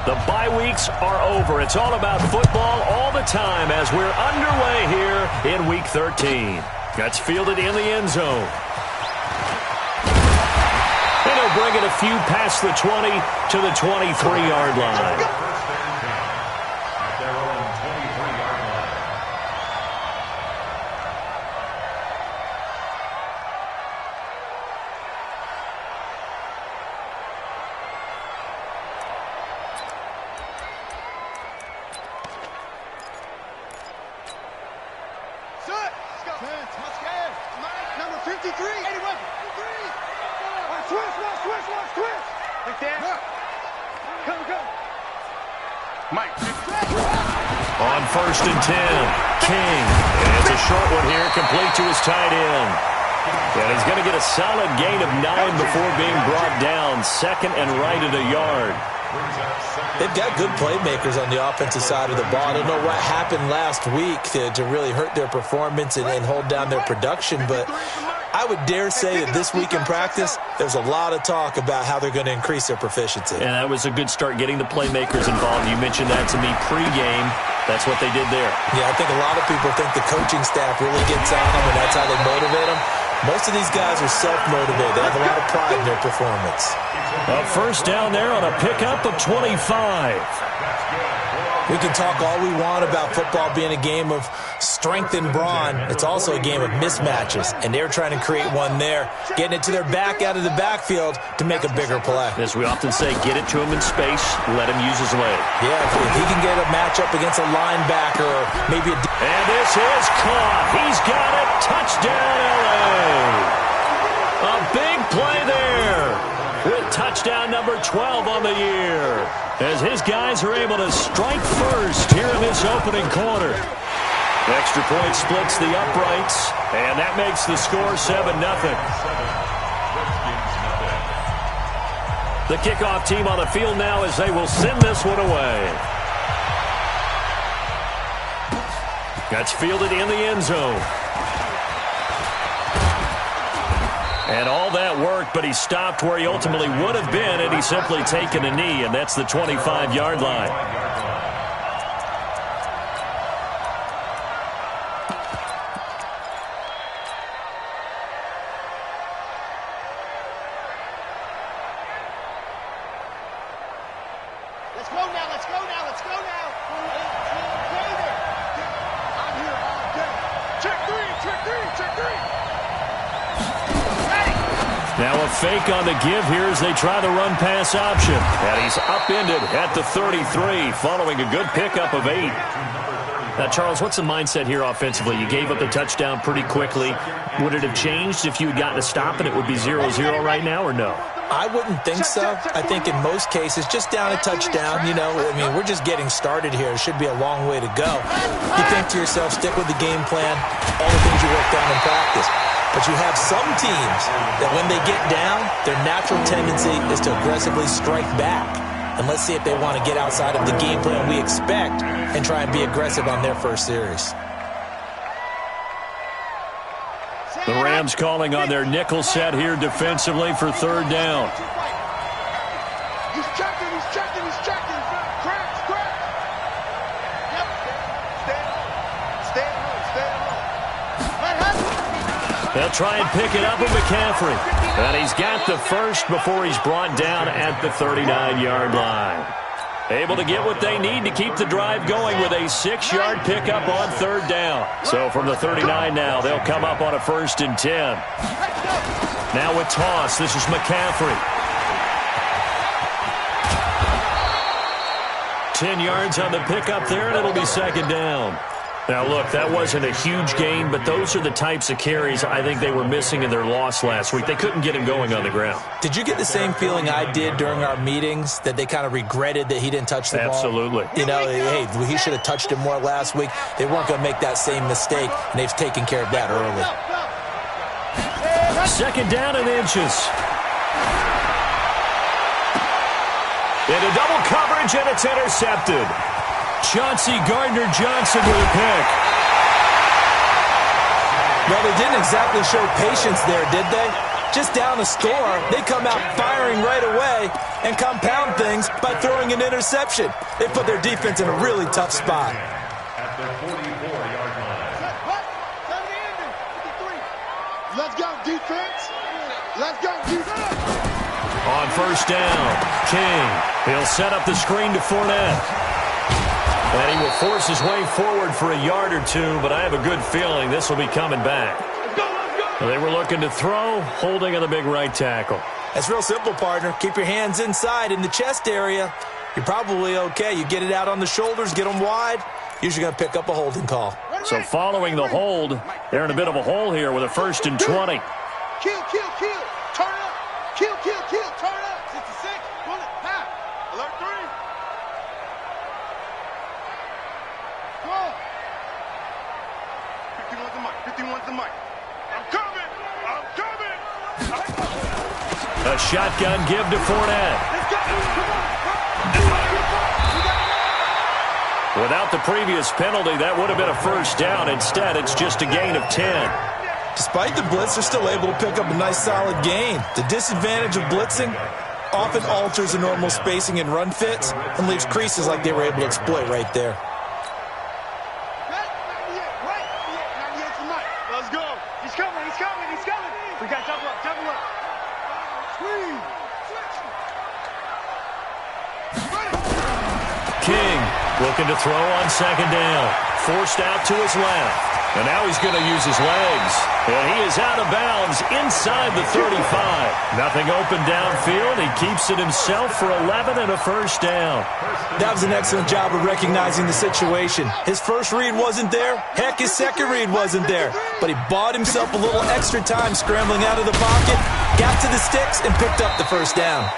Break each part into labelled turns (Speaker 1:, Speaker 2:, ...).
Speaker 1: The bye weeks are over. It's all about football all the time as we're underway here in Week 13. That's fielded in the end zone. And he'll bring it a few past the 20 to the 23-yard line. On 1st and 10, King. And it's a short one here, complete to his tight end. And he's going to get a solid gain of 9 before being brought down. Second and right at a yard.
Speaker 2: They've got good playmakers on the offensive side of the ball. I don't know what happened last week to really hurt their performance and hold down their production, but I would dare say that this week in practice, there's a lot of talk about how they're going to increase their proficiency.
Speaker 1: And that was a good start getting the playmakers involved. You mentioned that to me pregame. That's what they did there.
Speaker 2: Yeah, I think a lot of people think the coaching staff really gets on them, and that's how they motivate them. Most of these guys are self-motivated. They have a lot of pride in their performance.
Speaker 1: A first down there on a pickup of 25.
Speaker 2: We can talk all we want about football being a game of strength and brawn. It's also a game of mismatches, and they're trying to create one there, getting it to their back out of the backfield to make a bigger play.
Speaker 1: As we often say, get it to him in space, let him use his leg.
Speaker 2: Yeah, if he can get a matchup against a linebacker or maybe a...
Speaker 1: And this is caught. He's got it. Touchdown, L.A. A big play there with touchdown number 12 on the year, as his guys are able to strike first here in this opening quarter. Extra point splits the uprights, and that makes the score 7-0. The kickoff team on the field now as they will send this one away. That's fielded in the end zone. And all that worked, but he stopped where he ultimately would have been, and he's simply taken a knee, and that's the 25-yard line.
Speaker 3: Let's go now, let's go now, let's go now. I'm here all day. Check three, check three, check three.
Speaker 1: Now a fake on the give here as they try the run-pass option. And he's upended at the 33, following a good pickup of 8. Now, Charles, what's the mindset here offensively? You gave up the touchdown pretty quickly. Would it have changed if you had gotten a stop and it would be 0-0 right now, or no?
Speaker 2: I wouldn't think so. I think in most cases, just down a touchdown, you know, I mean, we're just getting started here. It should be a long way to go. You think to yourself, stick with the game plan, all the things you worked on in practice. But you have some teams that when they get down, their natural tendency is to aggressively strike back. And let's see if they want to get outside of the game plan we expect and try and be aggressive on their first series.
Speaker 1: The Rams calling on their nickel set here defensively for third down.
Speaker 3: He's checking, he's checking, he's checking. Cracks, cracks. Yep. Stay at home, stay at home.
Speaker 1: They'll try and pick it up with McCaffrey. And he's got the first before he's brought down at the 39-yard line. Able to get what they need to keep the drive going with a 6-yard pickup on third down. So from the 39 now, they'll come up on a 1st and 10. Now with toss, this is McCaffrey. 10 yards on the pickup there, and it'll be second down. Now, look, that wasn't a huge gain, but those are the types of carries I think they were missing in their loss last week. They couldn't get him going on the ground.
Speaker 2: Did you get the same feeling I did during our meetings, that they kind of regretted that he didn't touch the ball?
Speaker 1: Absolutely.
Speaker 2: You know, hey, he should have touched it more last week. They weren't going to make that same mistake, and they've taken care of that early.
Speaker 1: Second down and inches. Into double coverage, and it's intercepted. Chauncey Gardner-Johnson with a pick.
Speaker 2: Well, they didn't exactly show patience there, did they? Just down a score, they come out firing right away and compound things by throwing an interception. They put their defense in a really tough spot.
Speaker 4: At the 44-yard line.
Speaker 3: Let's go, defense. Let's go, defense.
Speaker 1: On first down, King. He'll set up the screen to Fournette. And he will force his way forward for a yard or two, but I have a good feeling this will be coming back. They were looking to throw, holding on the big right tackle.
Speaker 2: That's real simple, partner. Keep your hands inside in the chest area. You're probably okay. You get it out on the shoulders, get them wide. Usually going to pick up a holding call.
Speaker 1: So following the hold, they're in a bit of a hole here with a 1st and 20.
Speaker 3: Kill, kill, kill. Turn up. Kill, kill, kill. Turn up. 66. Bullet. Half. Alert 3. Go. 51's the mic. 51's the mic. I'm coming. I'm coming.
Speaker 1: A shotgun give to Fournette.
Speaker 3: Let's go. Come on.
Speaker 1: Without the previous penalty, that would have been a first down. Instead, it's just a gain of 10.
Speaker 2: Despite the blitz, they're still able to pick up a nice solid gain. The disadvantage of blitzing often alters the normal spacing and run fits and leaves creases like they were able to exploit right there.
Speaker 3: Let's go. He's coming. He's coming. He's coming. We got double up. Double up.
Speaker 1: King looking to throw on 2nd down. Forced out to his left. And now he's going to use his legs. And he is out of bounds inside the 35. Nothing open downfield. He keeps it himself for 11 and a first down.
Speaker 2: That was an excellent job of recognizing the situation. His first read wasn't there. Heck, his second read wasn't there. But he bought himself a little extra time scrambling out of the pocket, got to the sticks, and picked up the first down.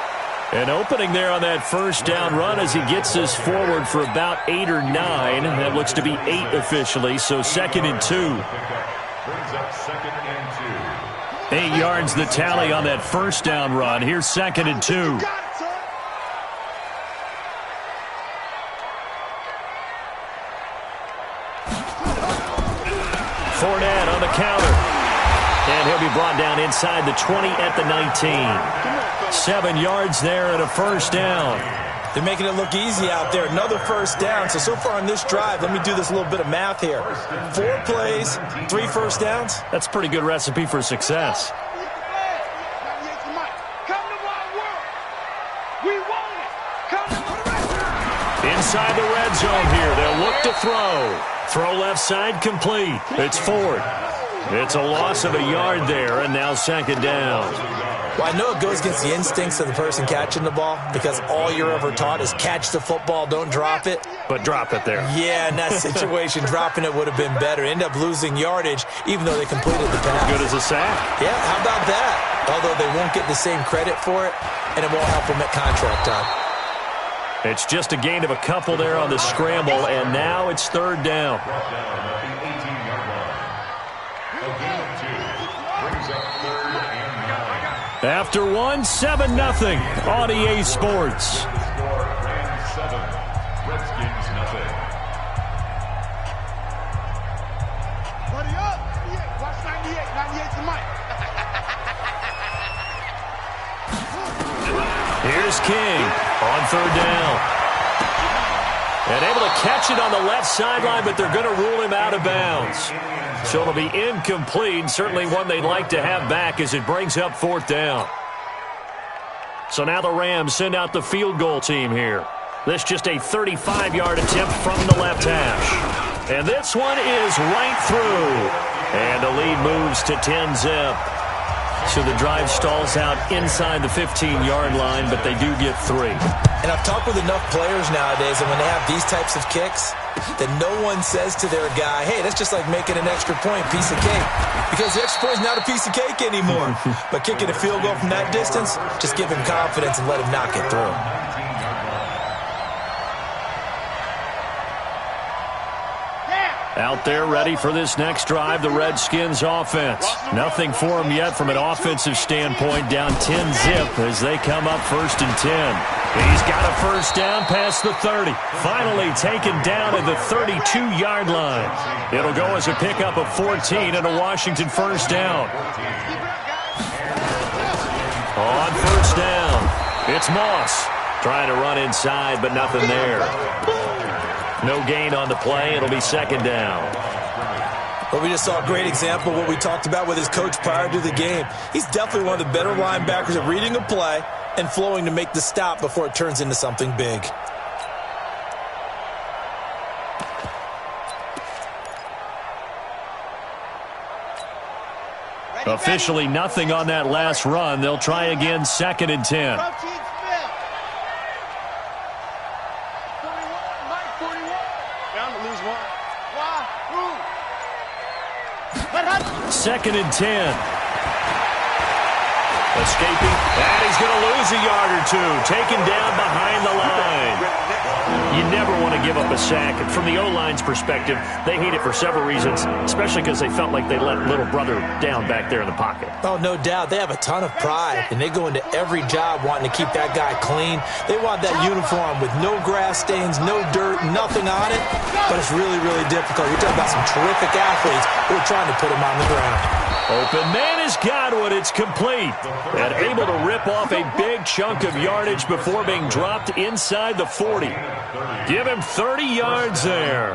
Speaker 1: An opening there on that first down run as he gets us forward for about 8 or 9. That looks to be 8 officially, so 2nd and 2.
Speaker 4: Brings up 2nd and 2.
Speaker 1: 8 yards the tally on that first down run. Here's 2nd and 2. Fournette on the counter. And he'll be brought down inside the 20 at the 19. 7 yards there and a first down.
Speaker 2: They're making it look easy out there. Another first down. So far on this drive, let me do this little bit of math here. 4 plays, 3 first downs.
Speaker 1: That's a pretty good recipe for success. Inside the red zone here. They'll look to throw. Throw left side complete. It's Ford. It's a loss of a yard there, and now 2nd down.
Speaker 2: Well, I know it goes against the instincts of the person catching the ball because all you're ever taught is catch the football, don't drop it.
Speaker 1: But drop it there.
Speaker 2: Yeah, in that situation, dropping it would have been better. End up losing yardage even though they completed the pass.
Speaker 1: Good as a sack.
Speaker 2: Yeah, how about that? Although they won't get the same credit for it, and it won't help them at contract time.
Speaker 1: It's just a gain of a couple there on the scramble, and now it's 3rd down. After 1, 7-0 on EA Sports.
Speaker 4: Rams 7, Redskins nothing.
Speaker 3: Buddy up. 98. Watch 98. 98's the mic.
Speaker 1: Here's King on 3rd down. And able to catch it on the left sideline, but they're going to rule him out of bounds. So it'll be incomplete, certainly one they'd like to have back as it brings up 4th down. So now the Rams send out the field goal team here. This just a 35-yard attempt from the left hash. And this one is right through. And the lead moves to 10-zip. So the drive stalls out inside the 15-yard line, but they do get 3.
Speaker 2: And I've talked with enough players nowadays, and when they have these types of kicks, that no one says to their guy, hey, that's just like making an extra point, piece of cake. Because the extra point is not a piece of cake anymore. But kicking a field goal from that distance, just give him confidence and let him knock it through.
Speaker 1: Out there ready for this next drive, the Redskins offense. Nothing for them yet from an offensive standpoint, down 10-zip as they come up 1st and 10. He's got a first down past the 30. Finally taken down at the 32-yard line. It'll go as a pickup of 14 and a Washington first down. On first down, it's Moss. Trying to run inside, but nothing there. No gain on the play. It'll be second down.
Speaker 2: Well, we just saw a great example of what we talked about with his coach prior to the game. He's definitely one of the better linebackers at reading a play and flowing to make the stop before it turns into something big.
Speaker 1: Officially nothing on that last run. They'll try again, second and 10. Second and 10. Escaping, and he's going to lose a yard or two. Taken down behind the line. You never want to give up a sack. And from the O-line's perspective, they hate it for several reasons, especially because they felt like they let little brother down back there in the pocket.
Speaker 2: Oh, no doubt. They have a ton of pride, and they go into every job wanting to keep that guy clean. They want that uniform with no grass stains, no dirt, nothing on it. But it's really, really difficult. You're talking about some terrific athletes who are trying to put him on the ground.
Speaker 1: Open man has got one. It's complete. And able to rip off a big chunk of yardage before being dropped inside the 40. Give him 30 yards there.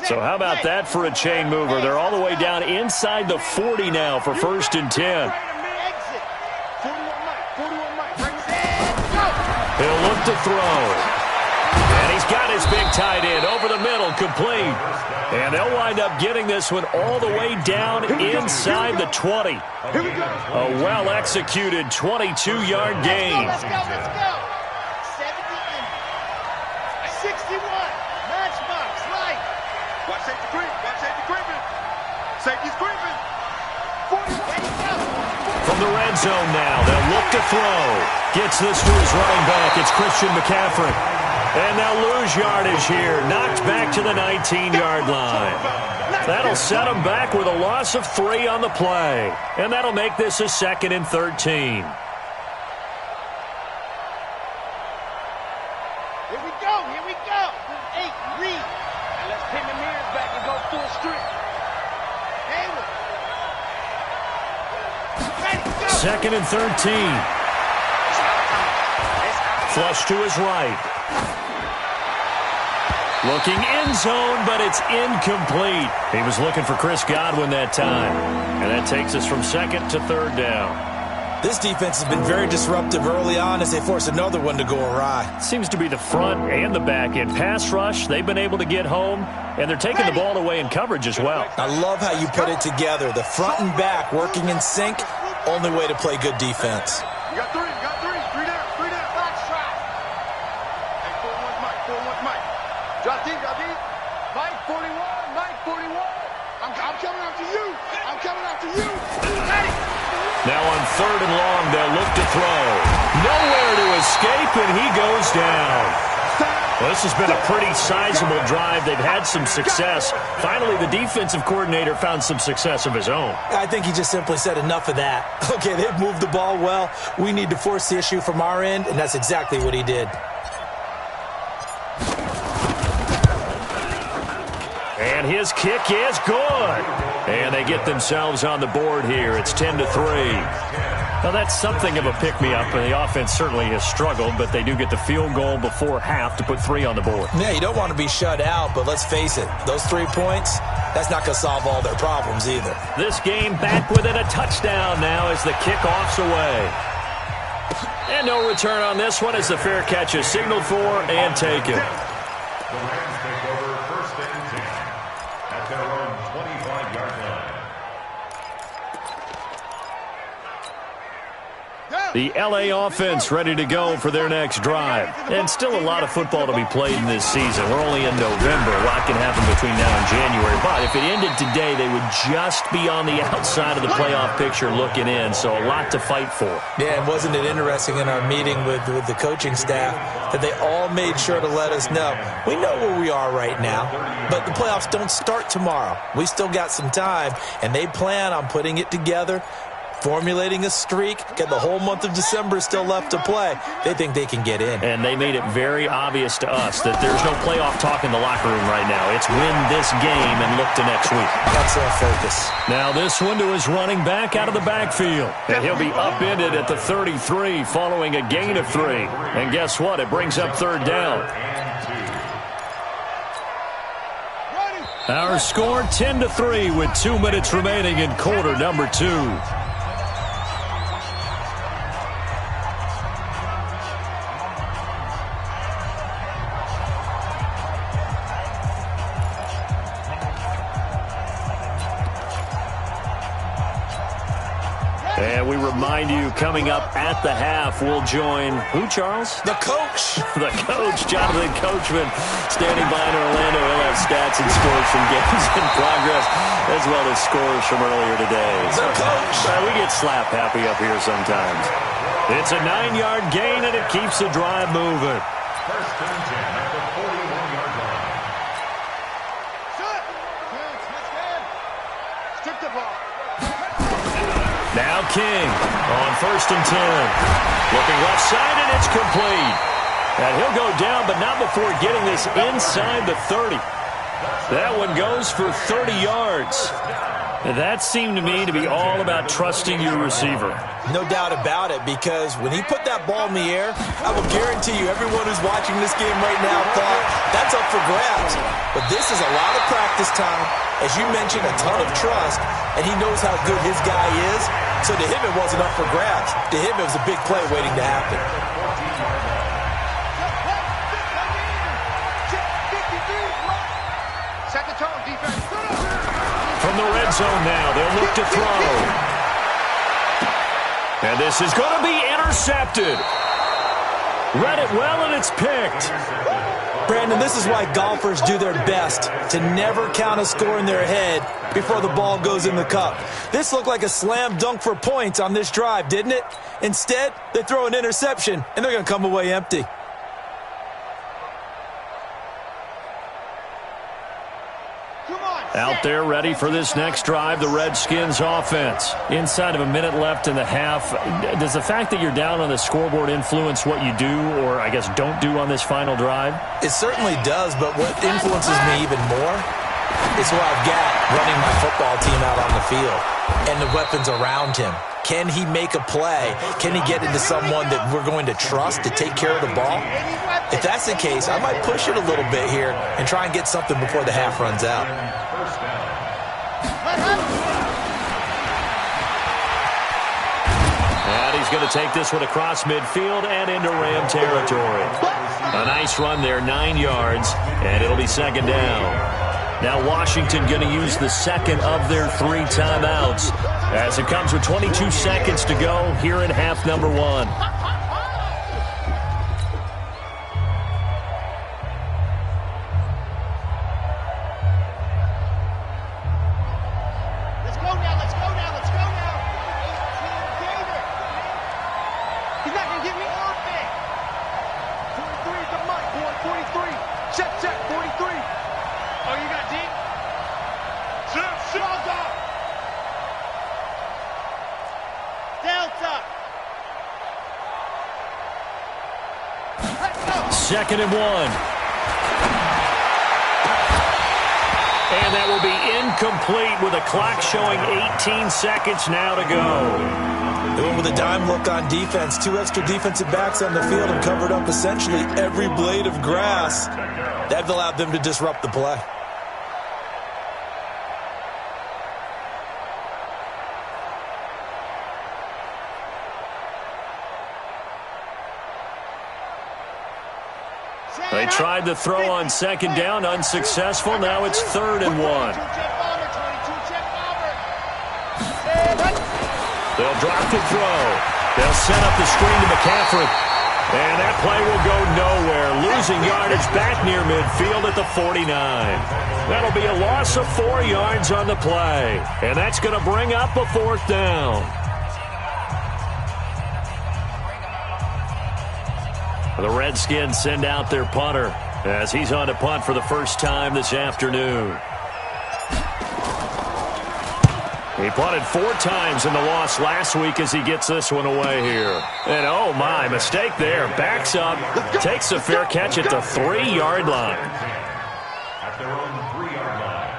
Speaker 1: So how about that for a chain mover? They're all the way down inside the 40 now for first and 10. He'll look to throw. And he's got his big tight end over the middle, complete. And they'll wind up getting this one all the way down inside the 20. A well-executed 22-yard gain.
Speaker 3: Let's go. 70 in. 61. Matchbox, right. Watch safety creep. Safety's creeping. 41.
Speaker 1: From the red zone now, they'll look to throw. Gets this to his running back. It's Christian McCaffrey. And they'll lose yardage here. Knocked back to the 19-yard line. That'll set them back with a loss of 3 on the play. And that'll make this a second and 13.
Speaker 3: Here we go. 8, read. Now let's pin the mirrors back and go full strength.
Speaker 1: Second and 13. Flush to his right. Looking end zone, but it's incomplete. He was looking for Chris Godwin that time. And that takes us from second to third down.
Speaker 2: This defense has been very disruptive early on as they force another one to go awry.
Speaker 1: Seems to be the front and the back end. Pass rush, they've been able to get home, and they're taking the ball away in coverage as well.
Speaker 2: I love how you put it together. The front and back working in sync, only way to play good defense.
Speaker 3: You got 3. 3 down. Box try. Hey, 4-1's Mike. Drop deep. Mike 41. I'm coming after you. Got it.
Speaker 1: Now on third and long, they'll look to throw. Nowhere to escape, and he goes down. Well, this has been a pretty sizable drive. They've had some success. Finally, the defensive coordinator found some success of his own.
Speaker 2: I think he just simply said enough of that. Okay, they've moved the ball well. We need to force the issue from our end, and that's exactly what he did.
Speaker 1: And his kick is good. And they get themselves on the board here. It's 10-3. Now, that's something of a pick-me-up, and the offense certainly has struggled, but they do get the field goal before half to put 3 on the board.
Speaker 2: Yeah, you don't want to be shut out, but let's face it, those 3 points, that's not going to solve all their problems either.
Speaker 1: This game back within a touchdown now as the kickoff's away. And no return on this one as the fair catch is signaled for and taken.
Speaker 4: The Rams take over first and 10 at their own 25-yard line.
Speaker 1: The L.A. offense ready to go for their next drive. And still a lot of football to be played in this season. We're only in November. A lot can happen between now and January. But if it ended today, they would just be on the outside of the playoff picture looking in. So a lot to fight for.
Speaker 2: Yeah, and wasn't it interesting in our meeting with the coaching staff that they all made sure to let us know, we know where we are right now, but the playoffs don't start tomorrow. We still got some time, and they plan on putting it together formulating a streak, get the whole month of December still left to play. They think they can get in.
Speaker 1: And they made it very obvious to us that there's no playoff talk in the locker room right now. It's win this game and look to next week.
Speaker 2: Excellent focus.
Speaker 1: Now this one to his running back out of the backfield. And he'll be upended at the 33 following a gain of 3. And guess what? It brings up third down. Our score 10-3 with 2 minutes remaining in quarter number 2. And we remind you, coming up at the half, we'll join who, Charles?
Speaker 2: The coach.
Speaker 1: The coach, Jonathan Coachman, standing by in Orlando. He'll have stats and scores from games in progress, as well as scores from earlier today.
Speaker 2: The coach.
Speaker 1: We get slap happy up here sometimes. It's a 9-yard gain, and it keeps the drive moving.
Speaker 4: First and 10 at the 41-yard line.
Speaker 3: Strip the ball.
Speaker 1: Now King on first and 10. Looking left side, and it's complete. And he'll go down, but not before getting this inside the 30. That one goes for 30 yards. And that seemed to me to be all about trusting your receiver.
Speaker 2: No doubt about it, because when he put that ball in the air, I will guarantee you everyone who's watching this game right now thought that's up for grabs. But this is a lot of practice time. As you mentioned, a ton of trust, and he knows how good his guy is. So to him, it wasn't up for grabs. To him, it was a big play waiting to happen.
Speaker 3: Set the tone, defense.
Speaker 1: From the red zone now, they'll look to throw. And this is going to be intercepted. Read it well, and it's picked.
Speaker 2: Brandon, this is why golfers do their best to never count a score in their head before the ball goes in the cup. This looked like a slam dunk for points on this drive, didn't it? Instead, they throw an interception, and they're going to come away empty.
Speaker 1: Out there ready for this next drive, the Redskins offense. Inside of a minute left in the half, does the fact that you're down on the scoreboard influence what you do or, I guess, don't do on this final drive?
Speaker 2: It certainly does, but what influences me even more is who I've got running my football team out on the field and the weapons around him. Can he make a play? Can he get into someone that we're going to trust to take care of the ball? If that's the case, I might push it a little bit here and try and get something before the half runs out.
Speaker 1: And he's going to take this one across midfield and into Ram territory. A nice run there, 9 yards, and it'll be second down. Now Washington going to use the second of their 3 timeouts as it comes with 22 seconds to go here in half number 1. Second and 1. And that will be incomplete with a clock showing 18 seconds now to go.
Speaker 2: They went with a dime look on defense. 2 extra defensive backs on the field and covered up essentially every blade of grass. That allowed them to disrupt the play.
Speaker 1: They tried to throw on second down, unsuccessful. Now it's third and 1. They'll drop the throw. They'll set up the screen to McCaffrey. And that play will go nowhere. Losing yardage back near midfield at the 49. That'll be a loss of 4 yards on the play. And that's going to bring up a 4th down. The Redskins send out their punter as he's on to punt for the first time this afternoon. He punted 4 times in the loss last week as he gets this one away here. And oh my, mistake there. Backs up, takes a fair catch at the 3-yard line.
Speaker 4: At their own 3-yard line.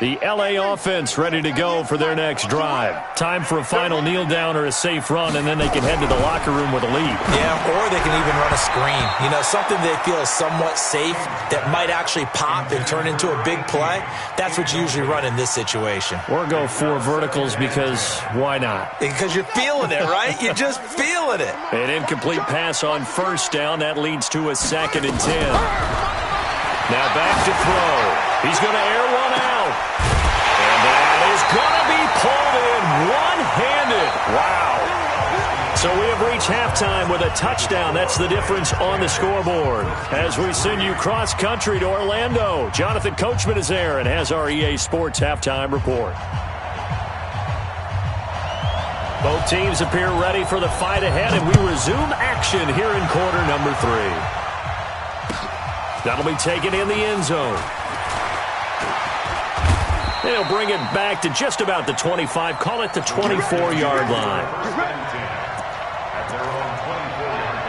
Speaker 1: The LA offense ready to go for their next drive. Time for a final kneel down or a safe run, and then they can head to the locker room with a lead.
Speaker 2: Yeah, or they can even run a screen. You know, something they feel is somewhat safe that might actually pop and turn into a big play. That's what you usually run in this situation.
Speaker 1: Or go 4 verticals because why not?
Speaker 2: Because you're feeling it, right? You're just feeling it.
Speaker 1: An incomplete pass on first down. That leads to a 2nd and 10. Now back to throw. He's going to air one out. And that is going to be pulled in one-handed. Wow. So we have reached halftime with a touchdown. That's the difference on the scoreboard. As we send you cross-country to Orlando, Jonathan Coachman is there and has our EA Sports halftime report. Both teams appear ready for the fight ahead, and we resume action here in quarter number 3. That'll be taken in the end zone. They'll bring it back to just about the 25, call it the 24-yard line.
Speaker 4: At their own 24-yard line.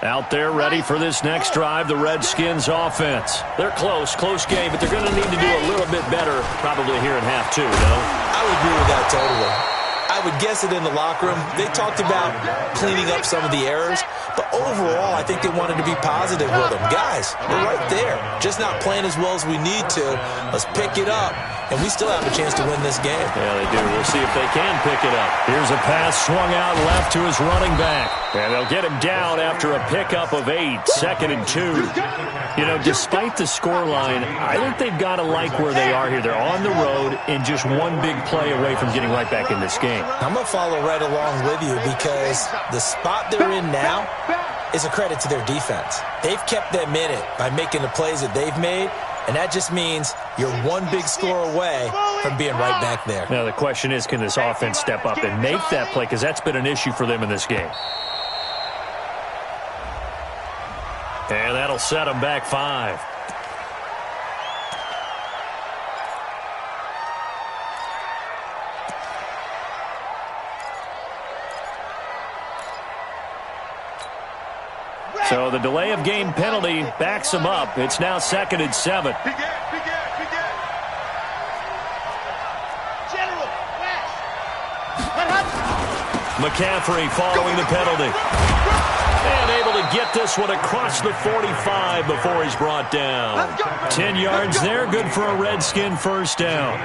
Speaker 1: Out there ready for this next drive, the Redskins offense. They're close game, but they're going to need to do a little bit better probably here in half 2, no?
Speaker 2: I would agree with that totally. I would guess it in the locker room. They talked about cleaning up some of the errors, but overall, I think they wanted to be positive with them. Guys, we're right there. Just not playing as well as we need to. Let's pick it up, and we still have a chance to win this game.
Speaker 1: Yeah, they do. We'll see if they can pick it up. Here's a pass swung out left to his running back. And they'll get him down after a pickup of 8, 2nd and 2. You know, despite the scoreline, I think they've got to like where they are here. They're on the road and just one big play away from getting right back in this game.
Speaker 2: I'm going to follow right along with you because the spot they're in now is a credit to their defense. They've kept them in it by making the plays that they've made, and that just means you're one big score away from being right back there.
Speaker 1: Now, the question is, can this offense step up and make that play? Because that's been an issue for them in this game. And that'll set them back 5. So the delay of game penalty backs them up. It's now 2nd and 7. McCaffrey following the penalty. And able to get this one across the 45 before he's brought down. 10 yards there, good for a Redskin first down.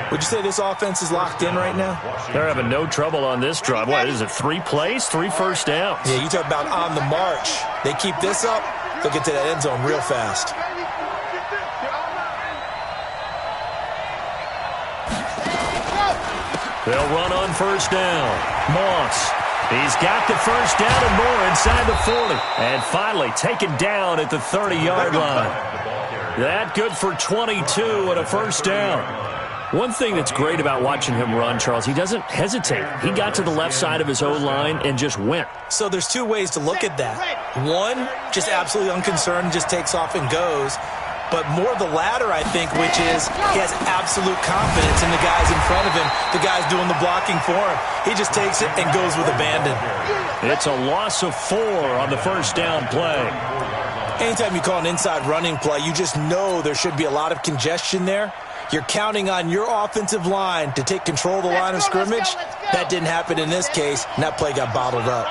Speaker 2: Would you say this offense is locked in right now?
Speaker 1: They're having no trouble on this drive. What is it, 3 plays, 3 first downs?
Speaker 2: Yeah, you talk about on the march. They keep this up, they'll get to that end zone real fast.
Speaker 1: They'll run on first down. Moss. He's got the first down and more inside the 40. And finally taken down at the 30-yard line. That good for 22 and a first down. One thing that's great about watching him run, Charles, he doesn't hesitate. He got to the left side of his O-line and just went.
Speaker 2: So there's 2 ways to look at that. One, just absolutely unconcerned, just takes off and goes. But more the latter, I think, which is he has absolute confidence in the guys in front of him, the guys doing the blocking for him. He just takes it and goes with abandon.
Speaker 1: It's a loss of 4 on the first down play.
Speaker 2: Anytime you call an inside running play, you just know there should be a lot of congestion there. You're counting on your offensive line to take control of the line of scrimmage. That didn't happen in this case, and that play got bottled up.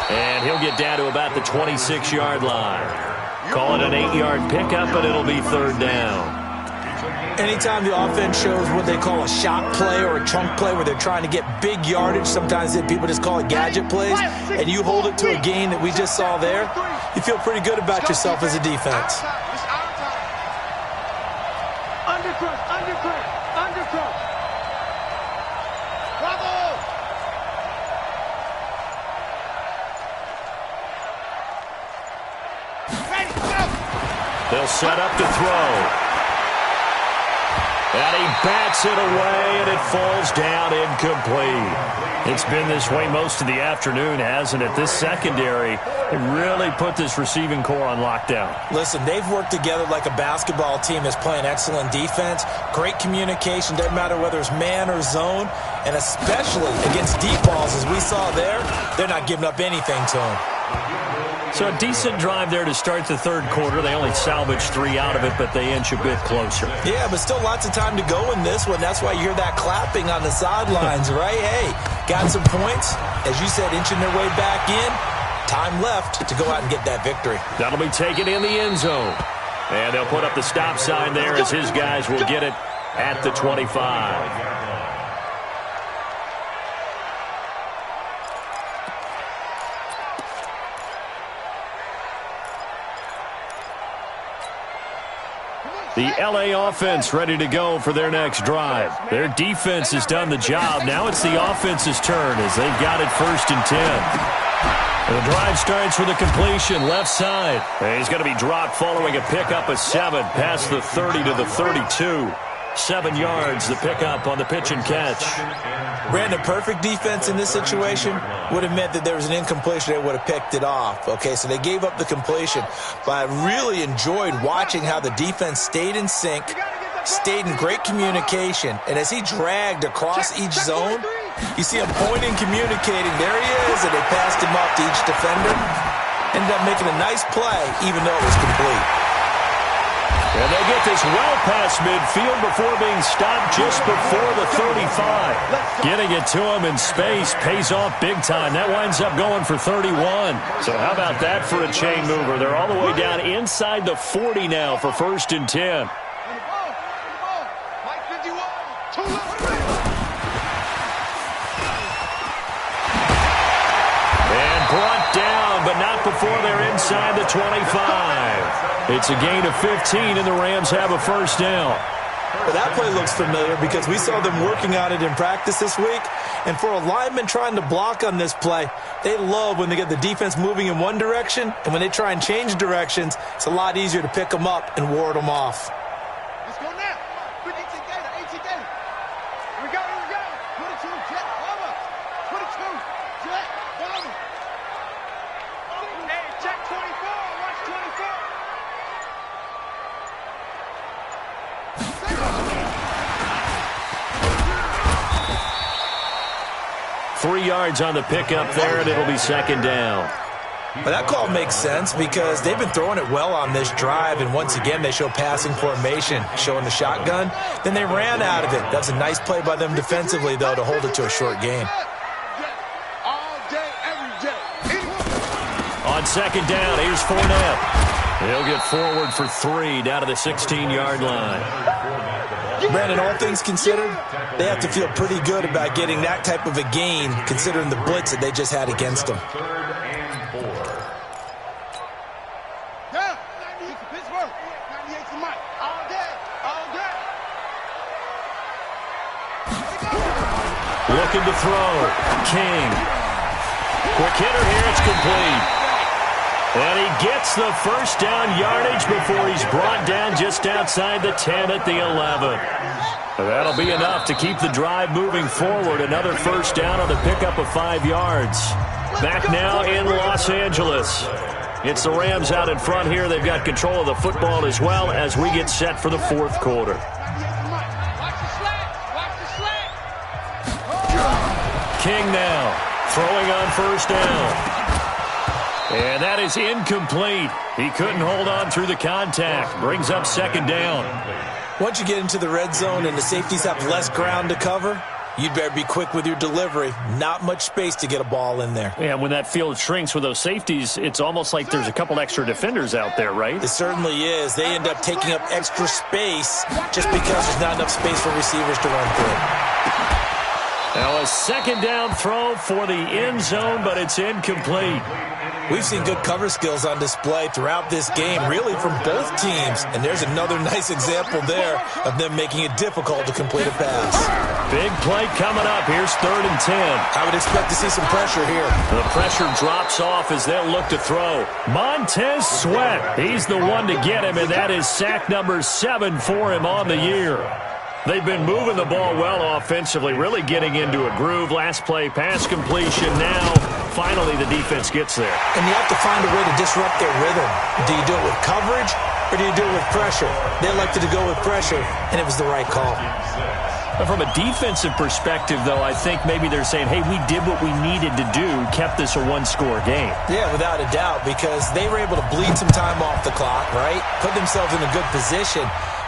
Speaker 1: And he'll get down to about the 26-yard line. Call it an 8-yard pickup, but it'll be 3rd down.
Speaker 2: Anytime the offense shows what they call a shot play or a chunk play where they're trying to get big yardage, sometimes people just call it gadget plays, and you hold it to a gain that we just saw there, you feel pretty good about yourself as a defense.
Speaker 1: They'll set up to throw. And he bats it away, and it falls down incomplete. It's been this way most of the afternoon, hasn't it? This secondary really put this receiving core on lockdown.
Speaker 2: Listen, they've worked together like a basketball team that's playing excellent defense. Great communication, doesn't matter whether it's man or zone. And especially against deep balls, as we saw there, they're not giving up anything to them.
Speaker 1: So a decent drive there to start the third quarter. They only salvaged 3 out of it, but they inch a bit closer.
Speaker 2: Yeah, but still lots of time to go in this one. That's why you hear that clapping on the sidelines, right? Hey, got some points. As you said, inching their way back in. Time left to go out and get that victory.
Speaker 1: That'll be taken in the end zone. And they'll put up the stop sign there as his guys will get it at the 25. The L.A. offense ready to go for their next drive. Their defense has done the job. Now it's the offense's turn as they've got it 1st and 10. And the drive starts with a completion left side. And he's going to be dropped following a pickup of 7 past the 30 to the 32. 7 yards, the pickup on the pitch and catch.
Speaker 2: Brandon, perfect defense in this situation would have meant that there was an incompletion. They would have picked it off. Okay, so they gave up the completion. But I really enjoyed watching how the defense stayed in sync, stayed in great communication. And as he dragged across each zone, you see him pointing, communicating. There he is, and they passed him off to each defender. Ended up making a nice play, even though it was complete.
Speaker 1: And they'll get this well past midfield before being stopped just before the 35. Getting it to him in space pays off big time. That winds up going for 31. So how about that for a chain mover? They're all the way down inside the 40 now for 1st and 10. And brought down, but not before they're inside the 25. It's a gain of 15, and the Rams have a 1st down.
Speaker 2: Well, that play looks familiar because we saw them working on it in practice this week. And for a lineman trying to block on this play, they love when they get the defense moving in one direction. And when they try and change directions, it's a lot easier to pick them up and ward them off.
Speaker 3: Let's go now. Put it together. Here we go. Put it to him, Jet. Over. Put it to him, Jet. Over. Hey, check 24. Watch 24.
Speaker 1: 3 yards on the pickup there, and it'll be 2nd down.
Speaker 2: But that call makes sense because they've been throwing it well on this drive, and once again they show passing formation, showing the shotgun. Then they ran out of it. That's a nice play by them defensively, though, to hold it to a short gain.
Speaker 3: All day, every day.
Speaker 1: On 2nd down, here's Fournette. He'll get forward for 3 down to the 16-yard line.
Speaker 2: Brandon, all things considered, they have to feel pretty good about getting that type of a gain, considering the blitz that they just had against them.
Speaker 3: Yeah, 98 for Pittsburgh. 98 for Mike. All day.
Speaker 1: Looking to throw. King. Quick hitter here. It's complete. And he gets the 1st down yardage before he's brought down just outside the 10 at the 11. That'll be enough to keep the drive moving forward. Another 1st down on the pickup of 5 yards. Back now in Los Angeles. It's the Rams out in front here. They've got control of the football as well as we get set for the 4th quarter. King now throwing on 1st down. And that is incomplete. He couldn't hold on through the contact. Brings up 2nd down.
Speaker 2: Once you get into the red zone and the safeties have less ground to cover, you'd better be quick with your delivery. Not much space to get a ball in there.
Speaker 1: Yeah, when that field shrinks with those safeties, it's almost like there's a couple extra defenders out there, right?
Speaker 2: It certainly is. They end up taking up extra space just because there's not enough space for receivers to run through.
Speaker 1: Now a second down throw for the end zone, but it's incomplete.
Speaker 2: We've seen good cover skills on display throughout this game, really from both teams. And there's another nice example there of them making it difficult to complete a pass.
Speaker 1: Big play coming up. Here's 3rd and 10.
Speaker 2: I would expect to see some pressure here.
Speaker 1: The pressure drops off as they'll look to throw. Montez Sweat, he's the one to get him, and that is sack number 7 for him on the year. They've been moving the ball well offensively, really getting into a groove. Last play, pass completion. Now, finally, the defense gets there.
Speaker 2: And you have to find a way to disrupt their rhythm. Do you do it with coverage, or do you do it with pressure? They elected to go with pressure, and it was the right call.
Speaker 1: But from a defensive perspective, though, I think maybe they're saying, hey, we did what we needed to do, kept this a one-score game.
Speaker 2: Yeah, without a doubt, because they were able to bleed some time off the clock, right? Put themselves in a good position.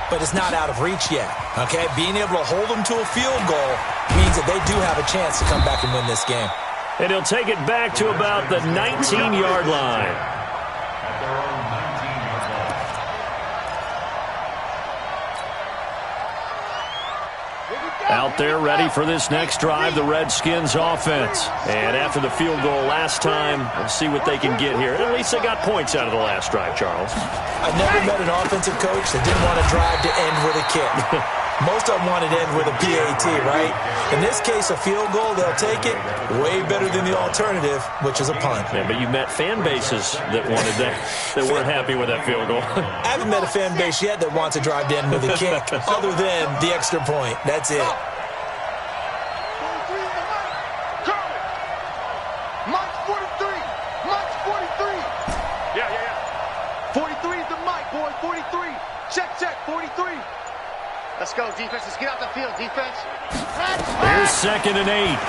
Speaker 2: But it's not out of reach yet, okay? Being able to hold them to a field goal means that they do have a chance to come back and win this game.
Speaker 1: And he'll take it back to about the 19-yard line.
Speaker 4: At their own 19-yard line.
Speaker 1: Out there ready for this next drive, the Redskins offense. And after the field goal last time, we'll see what they can get here. At least they got points out of the last drive, Charles.
Speaker 2: I've never met an offensive coach that didn't want to drive to end with a kick. Most of them wanted to end with a PAT, right? In this case, a field goal, they'll take it. Way better than the alternative, which is a punt.
Speaker 1: Yeah, but you met fan bases that wanted that, that weren't happy with that field goal.
Speaker 2: I haven't met a fan base yet that wants to drive to end with a kick, other than the extra point. That's it.
Speaker 3: Mike's 43. Mike's 43. Yeah. 43 is the Mike, boy. 43. Check, 43. Let's go, defense. Let's get out the field, defense.
Speaker 1: Here's 2nd and 8.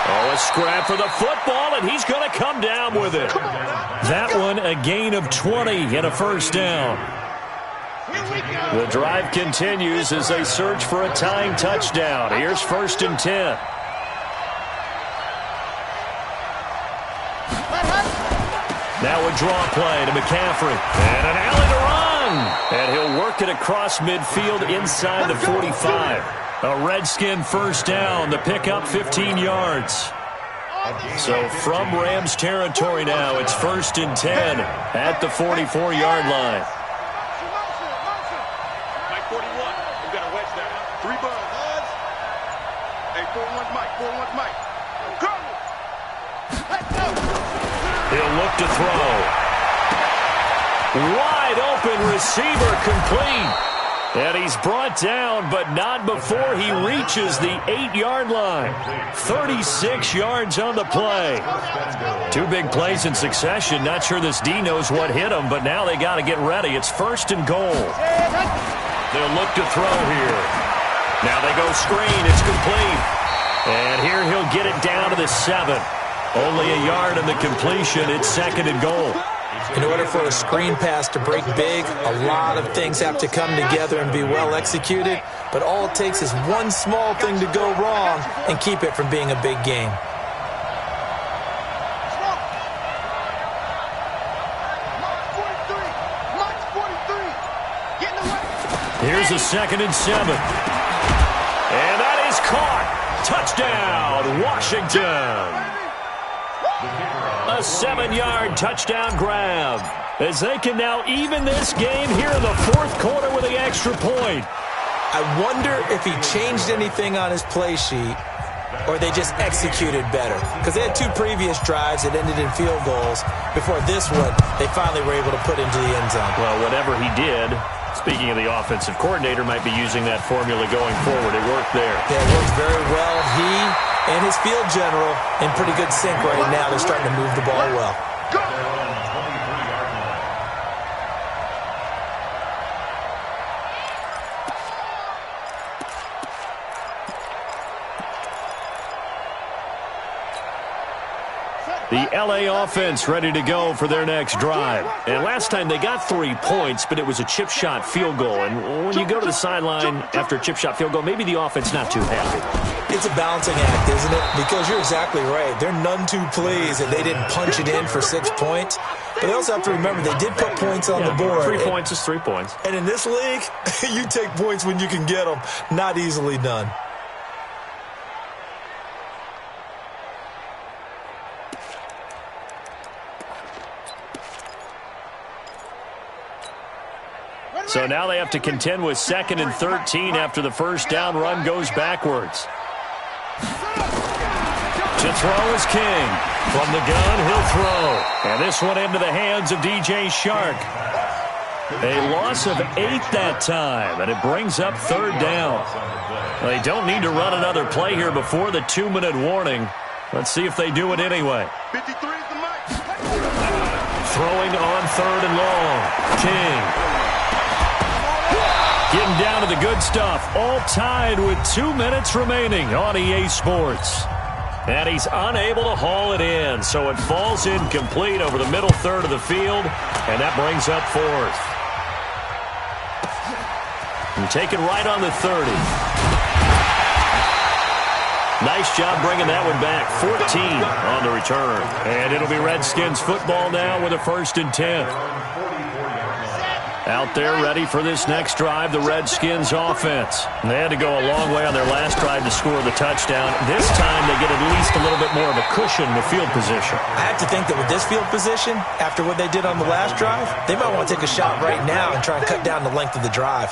Speaker 1: Oh, a scrap for the football, and he's going to come down with it. That one, a gain of 20 and a first down. The drive continues as they search for a tying touchdown. Here's 1st and 10. Now a draw play to McCaffrey. And an alley to run. And he'll work it across midfield inside the 45. A Redskin first down. The pickup 15 yards. So from Rams territory now, it's 1st and 10 at the 44-yard line.
Speaker 3: Mike 41. We got to wedge that. 3 buds. Hey, 4-1 Mike. 4-1 Mike. Go. Let's go.
Speaker 1: He'll look to throw. Wide open receiver complete. And he's brought down, but not before he reaches the 8-yard line. 36 yards on the play. 2 big plays in succession. Not sure this D knows what hit him, but now they got to get ready. It's 1st and goal. They'll look to throw here. Now they go screen. It's complete. And here he'll get it down to the 7. Only a yard on the completion. It's 2nd and goal.
Speaker 2: In order for a screen pass to break big, a lot of things have to come together and be well executed. But all it takes is one small thing to go wrong and keep it from being a big game.
Speaker 1: Here's a 2nd and 7. And that is caught. Touchdown, Washington. A 7-yard touchdown grab as they can now even this game here in the 4th quarter with the extra point.
Speaker 2: I wonder if he changed anything on his play sheet or they just executed better. Because they had 2 previous drives that ended in field goals. Before this one, they finally were able to put into the end zone.
Speaker 1: Well, whatever he did, speaking of the offensive coordinator, might be using that formula going forward. It worked there.
Speaker 2: Yeah, it worked very well. He and his field general in pretty good sync right now. They're starting to move the ball well.
Speaker 1: The LA offense ready to go for their next drive. And last time they got 3 points, but it was a chip shot field goal. And when you go to the sideline after a chip shot field goal, maybe the offense not too happy.
Speaker 2: It's a balancing act, isn't it? Because you're exactly right. They're none too pleased that they didn't punch it in for 6 points. But they also have to remember they did put points on the board.
Speaker 1: 3 points is 3 points.
Speaker 2: And in this league, you take points when you can get them. Not easily done.
Speaker 1: So now they have to contend with 2nd and 13 after the first down run goes backwards. To throw is King. From the gun, he'll throw. And this one into the hands of DJ Shark. A loss of 8 that time, and it brings up 3rd down. They don't need to run another play here before the 2-minute warning. Let's see if they do it anyway.
Speaker 3: 53 is the mic.
Speaker 1: Throwing on 3rd and long. King. Getting down to the good stuff. All tied with 2 minutes remaining on EA Sports. And he's unable to haul it in, so it falls incomplete over the middle third of the field, and that brings up 4th. And taken right on the 30. Nice job bringing that one back. 14 on the return. And it'll be Redskins football now with a 1st and 10. Out there ready for this next drive, the Redskins offense. They had to go a long way on their last drive to score the touchdown. This time they get at least a little bit more of a cushion with field position.
Speaker 2: I have to think that with this field position, after what they did on the last drive, they might want to take a shot right now and try and cut down the length of the drive.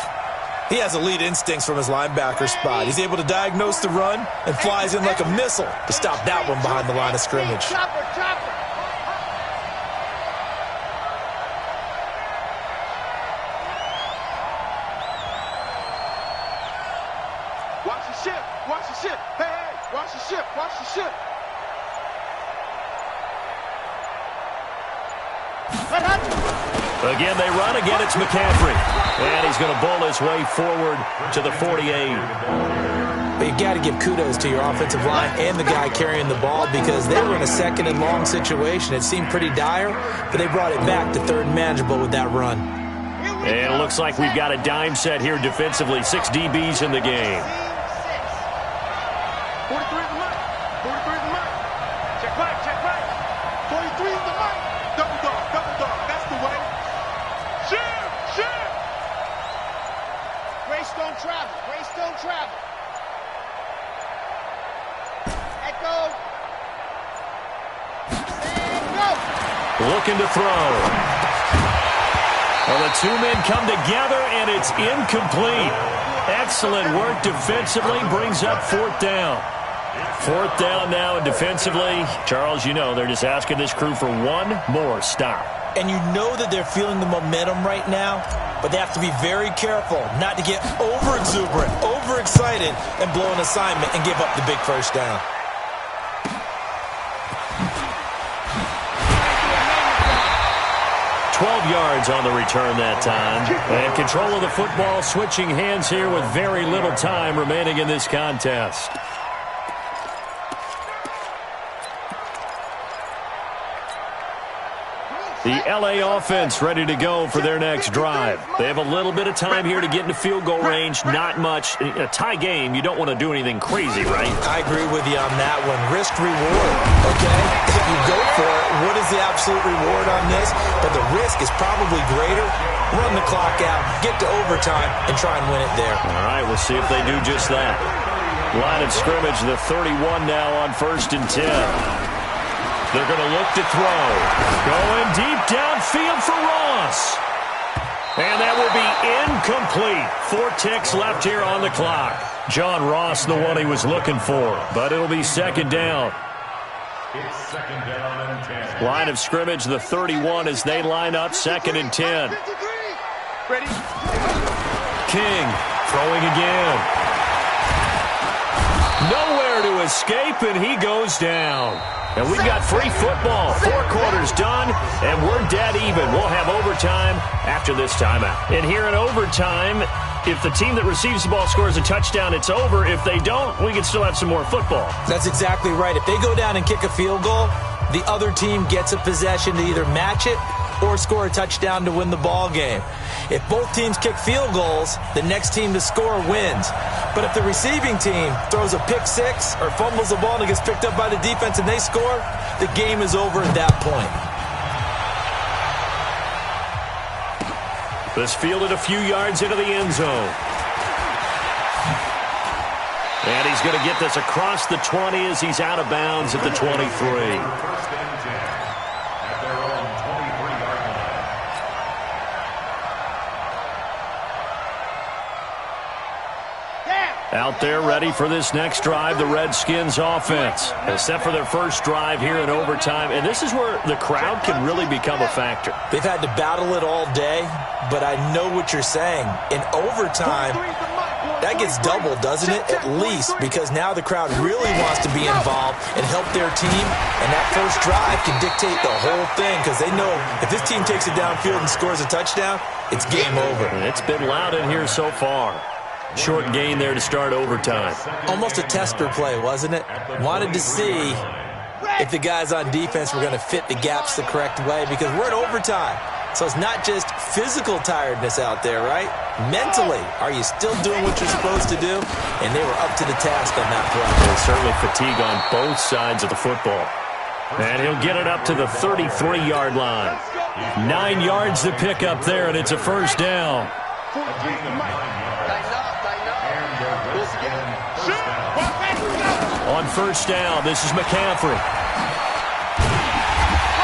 Speaker 2: He has elite instincts from his linebacker spot. He's able to diagnose the run and flies in like a missile to stop that one behind the line of scrimmage.
Speaker 3: Watch the ship. Hey, watch the ship. Watch the ship.
Speaker 1: Again, they run. Again, it's McCaffrey. And he's going to bowl his way forward to the 48.
Speaker 2: But you got to give kudos to your offensive line and the guy carrying the ball because they were in a 2nd and long situation. It seemed pretty dire, but they brought it back to 3rd and manageable with that run.
Speaker 1: And it looks like we've got a dime set here defensively. 6 DBs in the game.
Speaker 3: 43 is the mic. 43 is the mic. Check back, check back. 43 is the mic. Double dog, double dog. That's the way. Ship, ship.
Speaker 5: Grace don't travel. Grace don't travel. Echo. And go.
Speaker 1: Looking to throw. Well, the 2 men come together, and it's incomplete. Excellent work defensively. Brings up 4th down. 4th down now, and defensively, Charles, you know, they're just asking this crew for one more stop.
Speaker 2: And you know that they're feeling the momentum right now, but they have to be very careful not to get over-exuberant, over-excited, and blow an assignment and give up the big 1st down.
Speaker 1: Yards on the return that time. And control of the football, switching hands here with very little time remaining in this contest. The LA offense ready to go for their next drive. They have a little bit of time here to get into field goal range. Not much. In a tie game, you don't want to do anything crazy, right?
Speaker 2: I agree with you on that one. Risk reward, okay? If you go for it, what is the absolute reward on this? But the risk is probably greater. Run the clock out, get to overtime, and try and win it there.
Speaker 1: All right, we'll see if they do just that. Line of scrimmage, the 31 now on 1st and 10. They're going to look to throw. Going deep downfield for Ross. And that will be incomplete. 4 ticks left here on the clock. John Ross, the one he was looking for. But it'll be 2nd down.
Speaker 4: It's 2nd down and 10.
Speaker 1: Line of scrimmage, the 31 as they line up 2nd and 10.
Speaker 3: Ready?
Speaker 1: King throwing again. Nowhere to escape, and he goes down. And we've got free football. 4 quarters done, and we're dead even. We'll have overtime after this timeout. And here in overtime, if the team that receives the ball scores a touchdown, it's over. If they don't, we can still have some more football.
Speaker 2: That's exactly right. If they go down and kick a field goal, the other team gets a possession to either match it or score a touchdown to win the ball game. If both teams kick field goals, the next team to score wins. But if the receiving team throws a pick six or fumbles the ball and it gets picked up by the defense and they score, the game is over at that point.
Speaker 1: This fielded a few yards into the end zone. And he's going to get this across the 20 as he's out of bounds at the 23.
Speaker 4: First and 10 at their own 23-yard line.
Speaker 1: Out there ready for this next drive, the Redskins offense. Except for their first drive here in overtime. And this is where the crowd can really become a factor.
Speaker 2: They've had to battle it all day, but I know what you're saying. In overtime, that gets doubled, doesn't it? At least, because now the crowd really wants to be involved and help their team, and that first drive can dictate the whole thing because they know if this team takes it downfield and scores a touchdown, it's game over.
Speaker 1: It's been loud in here so far. Short gain there to start overtime.
Speaker 2: Almost a tester play, wasn't it? Wanted to see if the guys on defense were going to fit the gaps the correct way because we're in overtime. So it's not just physical tiredness out there, right? Mentally, are you still doing what you're supposed to do? And they were up to the task on that play.
Speaker 1: There's certainly fatigue on both sides of the football. And he'll get it up to the 33-yard line. 9 yards to pick up there, and it's a first down. On first down, this is McCaffrey.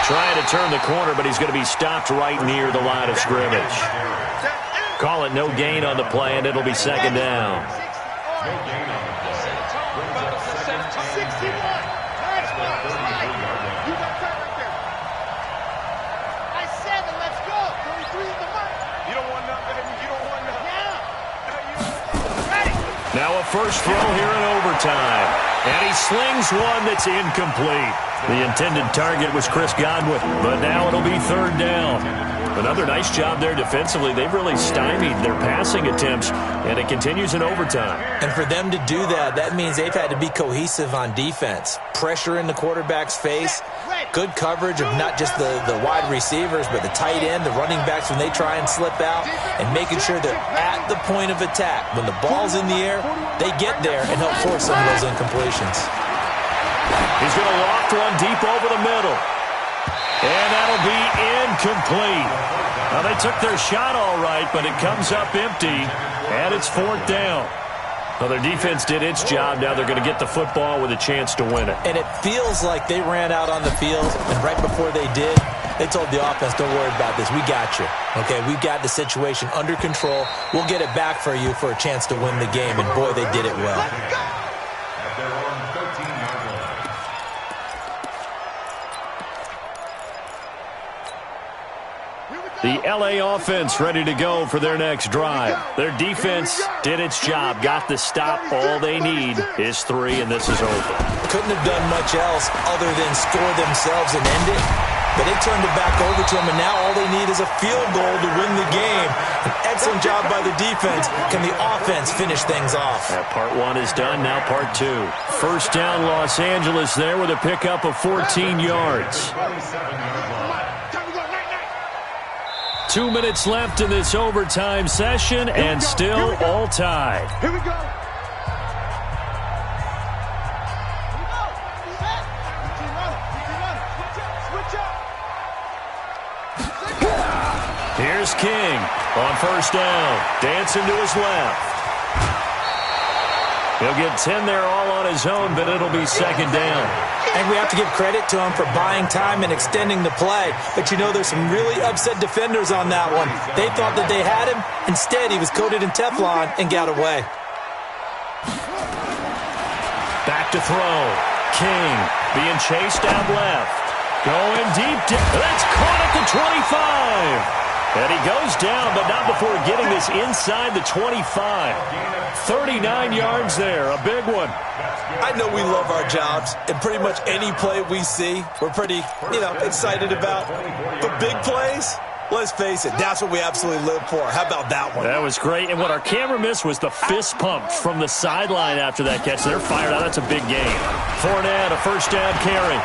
Speaker 1: Trying to turn the corner, but he's going to be stopped right near the line of scrimmage. Call it no gain on the play, and it'll be second down. Now a first throw here in overtime. And he slings one that's incomplete. The intended target was Chris Godwin, but now it'll be third down. Another nice job there defensively. They've really stymied their passing attempts, and it continues in overtime.
Speaker 2: And for them to do that, that means they've had to be cohesive on defense. Pressure in the quarterback's face, good coverage of not just the wide receivers, but the tight end, the running backs when they try and slip out, and making sure they're at the point of attack. When the ball's in the air, they get there and help force some of those incompletions.
Speaker 1: He's going to loft one deep over the middle. And that'll be incomplete. Now, they took their shot all right, but it comes up empty, and it's fourth down. Well, their defense did its job. Now they're going to get the football with a chance to win it.
Speaker 2: And it feels like they ran out on the field, and right before they did, they told the offense, don't worry about this. We got you. Okay, we've got the situation under control. We'll get it back for you for a chance to win the game, and boy, they did it well.
Speaker 4: At their own 13-yard line.
Speaker 1: The L.A. offense ready to go for their next drive. Their defense did its job, got the stop. All they need is 3, and this is over.
Speaker 2: Couldn't have done much else other than score themselves and end it. But they turned it back over to them, and now all they need is a field goal to win the game. An excellent job by the defense. Can the offense finish things off?
Speaker 1: Part 1 is done, now part 2. First down, Los Angeles there with a pickup of 14 yards. 2 minutes left in this overtime session, and still all tied.
Speaker 3: Here we go.
Speaker 1: Here's King on first down. Dancing to his left. He'll get 10 there all on his own, but it'll be second down.
Speaker 2: And we have to give credit to him for buying time and extending the play. But you know, there's some really upset defenders on that one. They thought that they had him. Instead, he was coated in Teflon and got away.
Speaker 1: Back to throw. King being chased out left. Going deep. That's caught at the 25. And he goes down, but not before getting this inside the 25. 39 yards there, a big one.
Speaker 2: I know we love our jobs, and pretty much any play we see, we're pretty, excited about. But big plays, let's face it, that's what we absolutely live for. How about that one?
Speaker 1: That was great, and what our camera missed was the fist pump from the sideline after that catch. They're fired out. That's a big game. Fournette, a first down carry.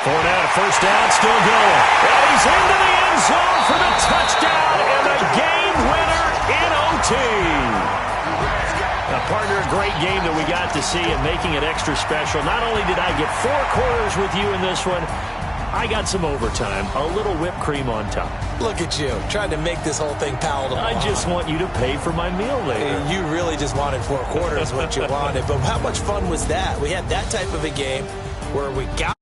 Speaker 1: Fournette, first down, still going. And he's into the end zone for the touchdown and the game winner in OT. Now, partner, a great game that we got to see and making it extra special. Not only did I get 4 quarters with you in this one, I got some overtime, a little whipped cream on top.
Speaker 2: Look at you, trying to make this whole thing palatable.
Speaker 1: I just want you to pay for my meal later.
Speaker 2: You really just wanted 4 quarters, what you wanted. But how much fun was that? We had that type of a game where we got